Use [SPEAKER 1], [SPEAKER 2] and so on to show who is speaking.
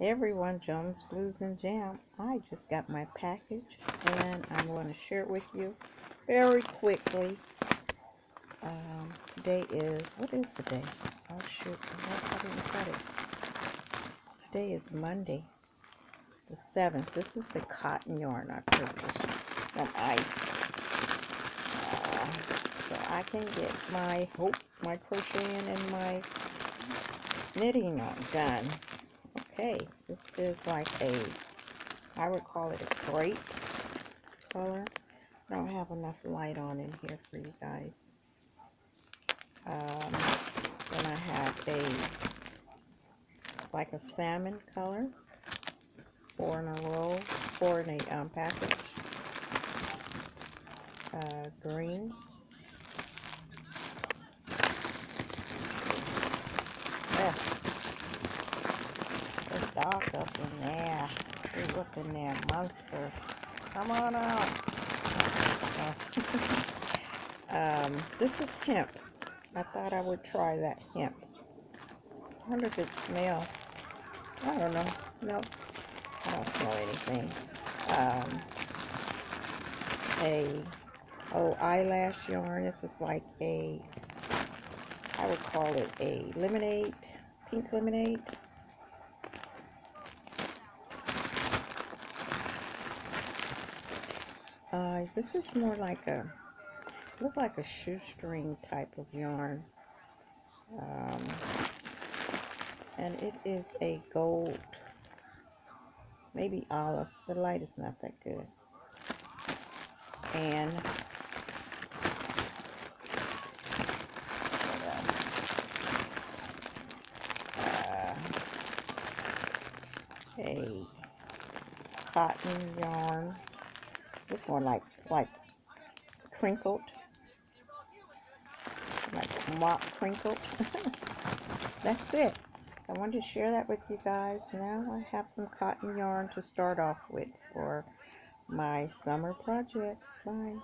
[SPEAKER 1] Hey everyone, Jones Blues and Jam. I just got my package and I'm going to share it with you very quickly. Today is, what is today? Oh shoot, I didn't cut it. Today is Monday, the 7th. This is the cotton yarn I purchased from Ice. So I can get my crocheting and my knitting done. Okay, this is like I would call it a crepe color. I don't have enough light on in here for you guys. Then I have like a salmon color, 4 in a row, 4 in a package. Green. It's dark up in there. Hey, look in there, monster. Come on out. This is hemp. I thought I would try that hemp. I wonder if it smells. I don't know. Nope. I don't smell anything. Eyelash yarn. This is like I would call it a lemonade, pink lemonade. This is more like look like a shoestring type of yarn. And it is a gold, maybe olive. The light is not that good. And what else? A cotton yarn. Look more like crinkled, like mock crinkled. That's it. I wanted to share that with you guys. Now I have some cotton yarn to start off with for my summer projects. Bye.